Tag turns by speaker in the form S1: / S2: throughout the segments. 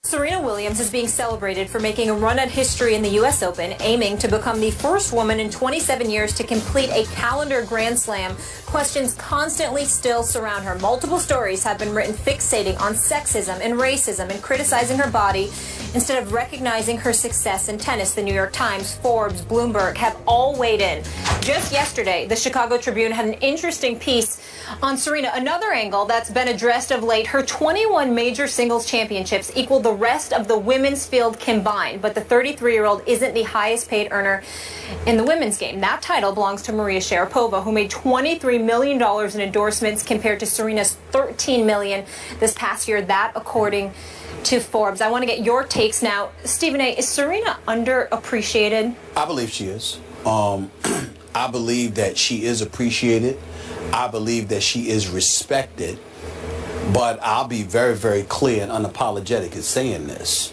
S1: Serena Williams is being celebrated for making a run at history in the U.S. Open, aiming to become the first woman in 27 years to complete a calendar Grand Slam. Questions constantly still surround her. Multiple stories have been written fixating on sexism and racism and criticizing her body instead of recognizing her success in tennis. The New York Times, Forbes, Bloomberg have all weighed in. Just yesterday, the Chicago Tribune had an interesting piece on Serena. Another angle that's been addressed of late, her 21 major singles championships equal the rest of the women's field combined, but the 33-year-old isn't the highest paid earner in the women's game. That title belongs to Maria Sharapova, who made $23 million in endorsements compared to Serena's $13 million this past year. That according to Forbes. I want to get your takes now. Stephen A., is Serena underappreciated?
S2: I believe she is. I believe that she is appreciated. I believe that she is respected. But I'll be very, very clear and unapologetic in saying this.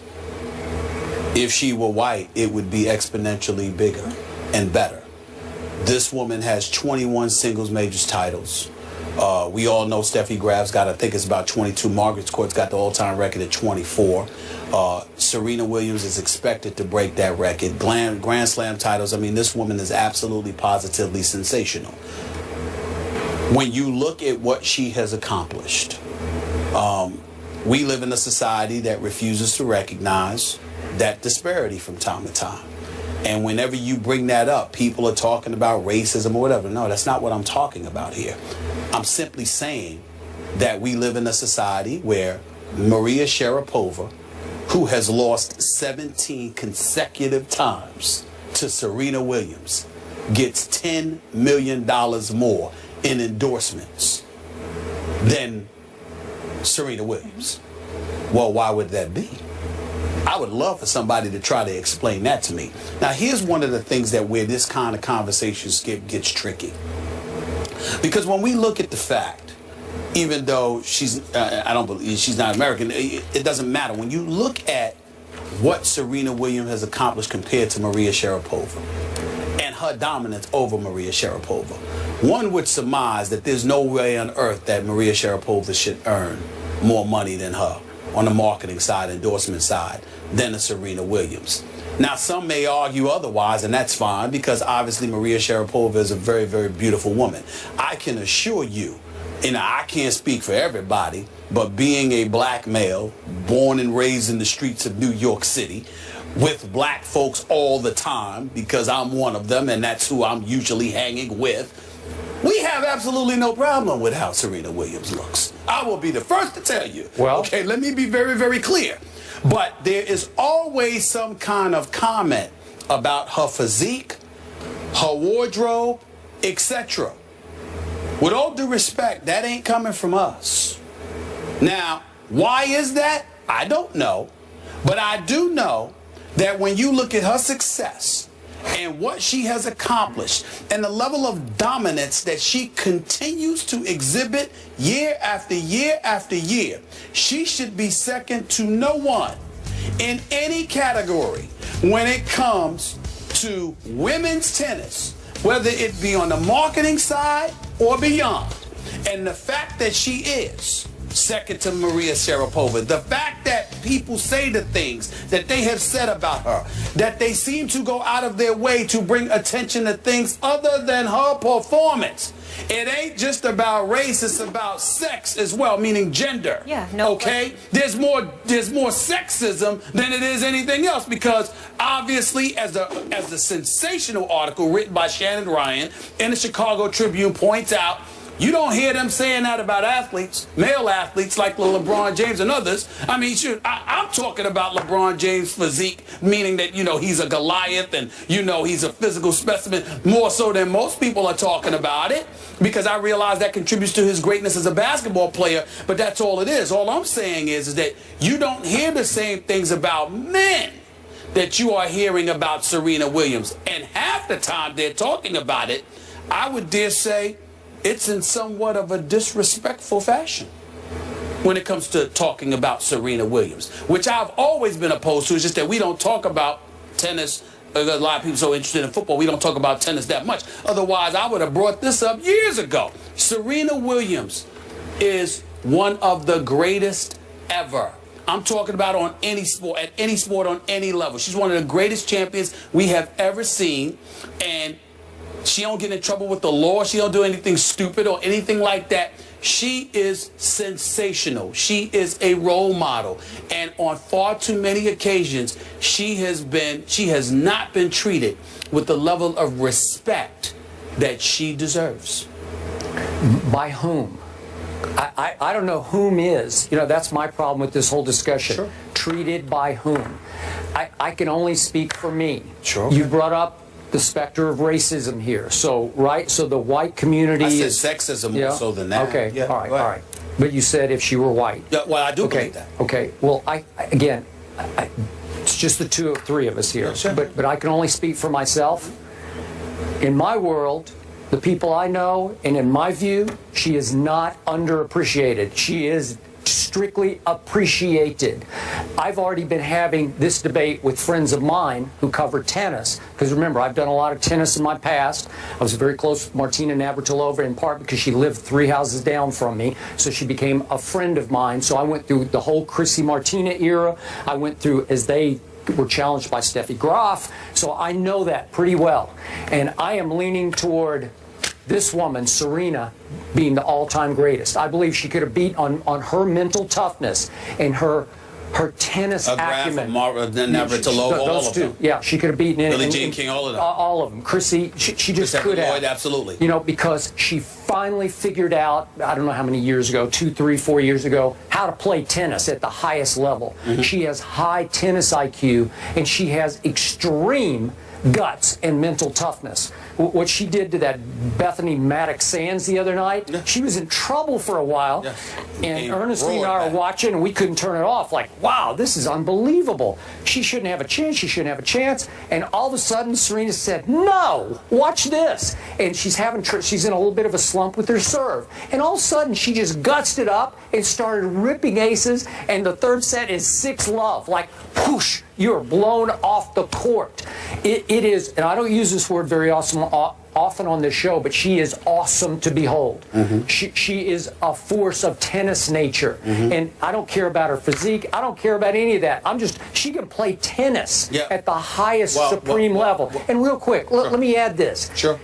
S2: If she were white, it would be exponentially bigger and better. This woman has 21 singles majors titles. We all know Steffi Graf's got, I think it's about 22. Margaret Court's got the all-time record at 24. Serena Williams is expected to break that record. Grand Slam titles. I mean, this woman is absolutely, positively sensational. When you look at what she has accomplished, we live in a society that refuses to recognize that disparity from time to time. And whenever you bring that up, people are talking about racism or whatever. No, that's not what I'm talking about here. I'm simply saying that we live in a society where Maria Sharapova, who has lost 17 consecutive times to Serena Williams, gets $10 million more in endorsements than Serena Williams. Well, why would that be? I would love for somebody to try to explain that to me. Now, here's one of the things that where this kind of conversation gets tricky. Because when we look at the fact, even though I don't believe she's not American, it doesn't matter. When you look at what Serena Williams has accomplished compared to Maria Sharapova and her dominance over Maria Sharapova, one would surmise that there's no way on earth that Maria Sharapova should earn more money than her on the marketing side, endorsement side, than a Serena Williams. Now, some may argue otherwise, and that's fine, because obviously Maria Sharapova is a very, very beautiful woman. I can assure you, and I can't speak for everybody, but being a black male, born and raised in the streets of New York City, with black folks all the time, because I'm one of them, and that's who I'm usually hanging with, we have absolutely no problem with how Serena Williams looks. I will be the first to tell you. Well, okay, let me be very, very clear. But there is always some kind of comment about her physique, her wardrobe, etc. With all due respect, that ain't coming from us. Now, why is that? I don't know. But I do know that when you look at her success and what she has accomplished and the level of dominance that she continues to exhibit year after year after year, she should be second to no one in any category when it comes to women's tennis, whether it be on the marketing side or beyond. And the fact that she is second to Maria Sharapova, the fact that people say the things that they have said about her, that they seem to go out of their way to bring attention to things other than her performance. It ain't just about race, it's about sex as well, meaning gender.
S1: Yeah, no.
S2: Okay? There's more sexism than it is anything else, because obviously as the sensational article written by Shannon Ryan in the Chicago Tribune points out, you don't hear them saying that about athletes, male athletes like LeBron James and others. I mean, shoot, I'm talking about LeBron James' physique, meaning that, you know, he's a Goliath and, you know, he's a physical specimen more so than most people are talking about it, because I realize that contributes to his greatness as a basketball player, but that's all it is. All I'm saying is that you don't hear the same things about men that you are hearing about Serena Williams. And half the time they're talking about it, I would dare say, it's in somewhat of a disrespectful fashion when it comes to talking about Serena Williams, which I've always been opposed to. It's just that we don't talk about tennis. A lot of people are so interested in football, we don't talk about tennis that much. Otherwise, I would have brought this up years ago. Serena Williams is one of the greatest ever. I'm talking about on any sport, at any sport, on any level. She's one of the greatest champions we have ever seen, and she don't get in trouble with the law. She don't do anything stupid or anything like that. She is sensational. She is a role model. And on far too many occasions, she has not been treated with the level of respect that she deserves.
S3: By whom? I don't know whom is. You know, that's my problem with this whole discussion.
S2: Sure.
S3: Treated by whom? I can only speak for me.
S2: Sure.
S3: You brought up the specter of racism here. So, right, so the white community
S2: is sexism more so than that.
S3: Okay,
S2: yeah,
S3: all right. But you said if she were white.
S2: Yeah, well, I do believe that.
S3: Okay, well, again, it's just the three of us here.
S2: Yeah, sure.
S3: But I can only speak for myself. In my world, the people I know, and in my view, she is not underappreciated. She is strictly appreciated. I've already been having this debate with friends of mine who cover tennis, because remember, I've done a lot of tennis in my past. I was very close with Martina Navratilova, in part because she lived 3 houses down from me, so she became a friend of mine. So I went through the whole Chrissy Martina era. I went through as they were challenged by Steffi Graf, so I know that pretty well. And I am leaning toward this woman, Serena, being the all-time greatest. I believe she could have beat on her mental toughness and her tennis acumen.
S2: Navratilova, all
S3: those
S2: of
S3: two.
S2: them.
S3: Yeah, she could have beaten
S2: Billie Jean King, all of them.
S3: All of them. Chrissy, she just could have.
S2: Lloyd, absolutely.
S3: You know, because she finally figured out, I don't know how many years ago, 2, 3, 4 years ago, how to play tennis at the highest level.
S2: Mm-hmm.
S3: She has high tennis IQ, and she has extreme guts and mental toughness. What she did to that Bethany Maddox Sands the other night, she was in trouble for a while, and Ernestine and I were watching, and we couldn't turn it off. Like, wow, this is unbelievable. She shouldn't have a chance. She shouldn't have a chance. And all of a sudden, Serena said, "No, watch this." And she's in a little bit of a slump with her serve. And all of a sudden, she just gutsed it up and started ripping aces. And the third set is 6-love. Like, whoosh. You're blown off the court. It is, and I don't use this word very often on this show, but she is awesome to behold. Mm-hmm. She is a force of tennis nature. Mm-hmm. And I don't care about her physique. I don't care about any of that. She can play tennis at the highest supreme level. And real quick, let me add this.
S2: Sure.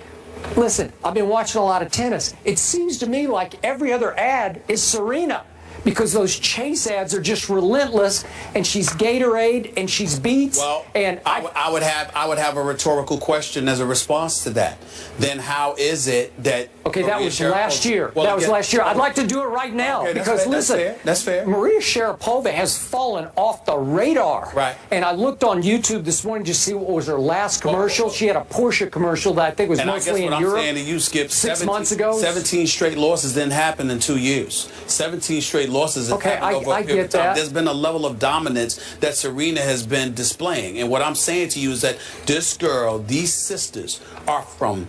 S3: Listen, I've been watching a lot of tennis. It seems to me like every other ad is Serena, because those chase ads are just relentless, and she's Gatorade and she's Beats.
S2: Well,
S3: and
S2: I would have a rhetorical question as a response to that. Then how is it that?
S3: Okay, that was last year. That was last year. I'd like to do it right now, because listen,
S2: that's fair.
S3: Maria Sharapova has fallen off the radar.
S2: Right.
S3: And I looked on YouTube this morning to see what was her last commercial. She had a Porsche commercial that I think was mostly in Europe.
S2: And I guess what I'm saying to you, Skip,
S3: 6 months ago.
S2: 17 straight losses didn't happen in 2 years. 17 straight losses have happened over a period of time. There's been a level of dominance that Serena has been displaying. And what I'm saying to you is that this girl, these sisters, are from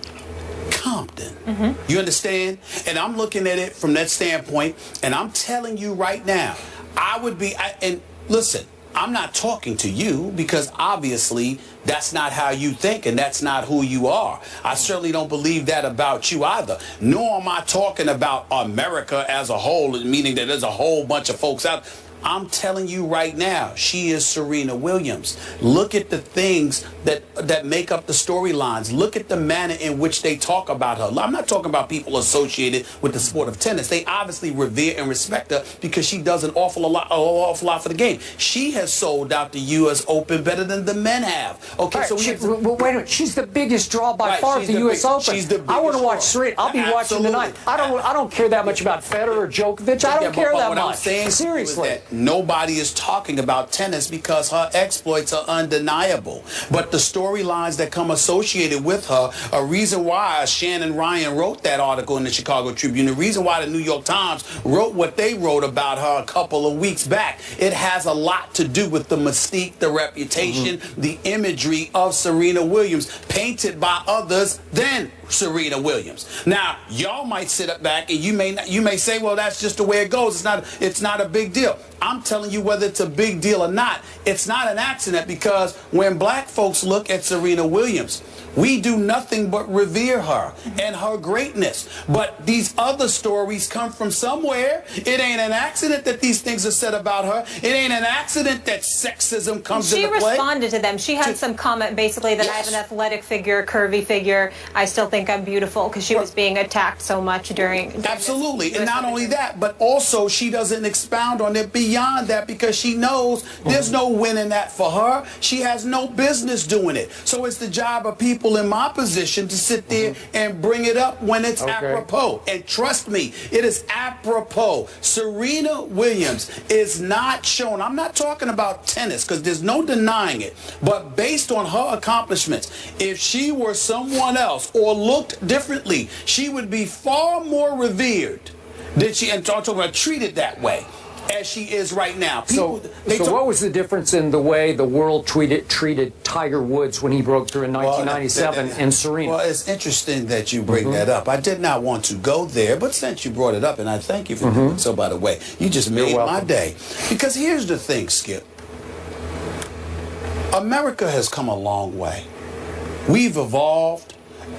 S2: Compton. Mm-hmm. You understand? And I'm looking at it from that standpoint, and I'm telling you right now, and listen, I'm not talking to you because obviously that's not how you think and that's not who you are. I certainly don't believe that about you either. Nor am I talking about America as a whole, meaning that there's a whole bunch of folks out. I'm telling you right now, she is Serena Williams. Look at the things that make up the storylines. Look at the manner in which they talk about her. I'm not talking about people associated with the sport of tennis. They obviously revere and respect her because she does an awful lot for the game. She has sold out the U.S. Open better than the men have. Okay,
S3: right,
S2: so
S3: wait a minute. She's the biggest draw by far at the U.S. Open. I want to watch Serena. I'll be watching tonight. I don't care that much about Federer or Djokovic. I don't care that much.
S2: I'm saying
S3: seriously.
S2: Nobody is talking about tennis because her exploits are undeniable. But the storylines that come associated with her, a reason why Shannon Ryan wrote that article in the Chicago Tribune, the reason why the New York Times wrote what they wrote about her a couple of weeks back, it has a lot to do with the mystique, the reputation, the imagery of Serena Williams, painted by others than Serena Williams. Now, y'all might sit up back and you may say, well, that's just the way it goes. It's not a big deal. I'm telling you, whether it's a big deal or not, it's not an accident, because when black folks look at Serena Williams, we do nothing but revere her and her greatness. But these other stories come from somewhere. It ain't an accident that these things are said about her. It ain't an accident that sexism comes into play.
S1: She responded to them. She had some comment basically that I have an athletic figure, curvy figure. I still think I'm beautiful, because she was being attacked so much during
S2: Absolutely. And not only that, but also she doesn't expound on it beyond that, because she knows there's no winning that for her. She has no business doing it. So it's the job of people in my position to sit there and bring it up when it's apropos. And trust me, it is apropos. Serena Williams is not shown. I'm not talking about tennis, because there's no denying it. But based on her accomplishments, if she were someone else or looked differently, she would be far more revered than she, and talking about treated that way as she is right now. People,
S3: so what was the difference in the way the world treated Tiger Woods when he broke through in 1997 and Serena?
S2: Well, it's interesting that you bring that up. I did not want to go there, but since you brought it up, and I thank you for doing so, by the way, you just made my day. Because here's the thing, Skip. America has come a long way. We've evolved.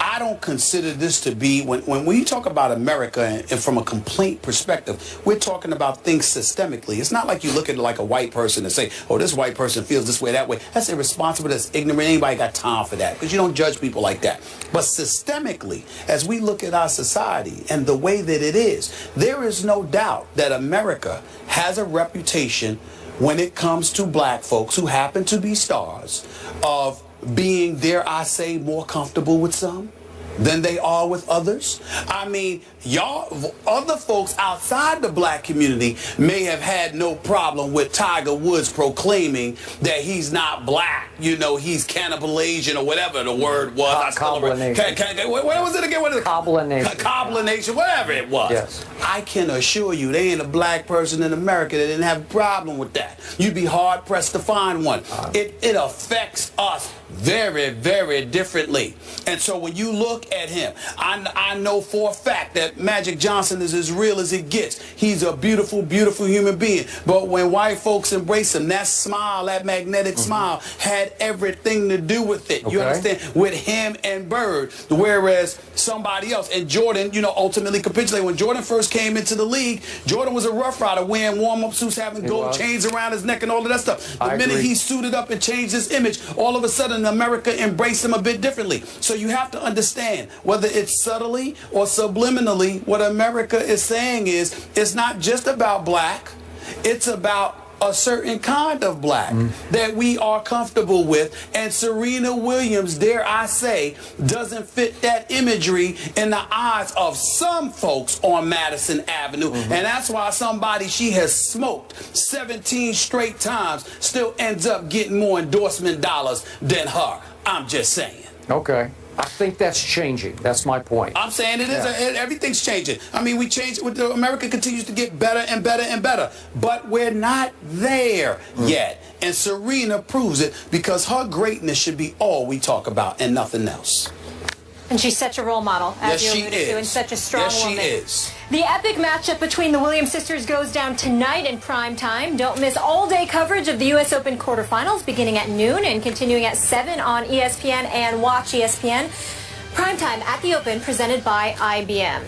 S2: I don't consider this to be, when we talk about America and from a complaint perspective, we're talking about things systemically. It's not like you look at it like a white person and say, oh, this white person feels this way, that way. That's irresponsible, that's ignorant. Anybody got time for that? Because you don't judge people like that. But systemically, as we look at our society and the way that it is, there is no doubt that America has a reputation when it comes to black folks who happen to be stars of being, dare I say, more comfortable with some than they are with others. I mean, y'all, other folks outside the black community may have had no problem with Tiger Woods proclaiming that he's not black, you know, he's cannibal Asian or whatever the word was. What was it again? What is it? Cobbler-nation, whatever it was.
S3: Yes.
S2: I can assure you, there ain't a black person in America that didn't have a problem with that. You'd be hard pressed to find one. It affects us very, very differently. And so when you look at him, I know for a fact that Magic Johnson is as real as it gets. He's a beautiful, beautiful human being. But when white folks embrace him, that smile, that magnetic smile, had everything to do with it. You understand? With him and Bird. Whereas somebody else, and Jordan, you know, ultimately capitulated. When Jordan first came into the league, Jordan was a rough rider, wearing warm-up suits, having gold chains around his neck and all of that stuff. The minute he suited up and changed his image, all of a sudden America embraced him a bit differently. So you have to understand, whether it's subtly or subliminally, what America is saying is, it's not just about black, it's about a certain kind of black that we are comfortable with. And Serena Williams, dare I say, doesn't fit that imagery in the eyes of some folks on Madison Avenue. And that's why somebody she has smoked 17 straight times still ends up getting more endorsement dollars than her. I'm just saying.
S3: Okay. I think that's changing. That's my point.
S2: I'm saying it is. Everything's changing. I mean, we change. America continues to get better and better and better, but we're not there yet. And Serena proves it, because her greatness should be all we talk about and nothing else.
S1: And she's such a role model, as you alluded to, and such a strong woman.
S2: Yes, she is.
S1: The epic matchup between the Williams sisters goes down tonight in prime time. Don't miss all-day coverage of the U.S. Open quarterfinals beginning at noon and continuing at 7 on ESPN and Watch ESPN. Primetime at the Open, presented by IBM.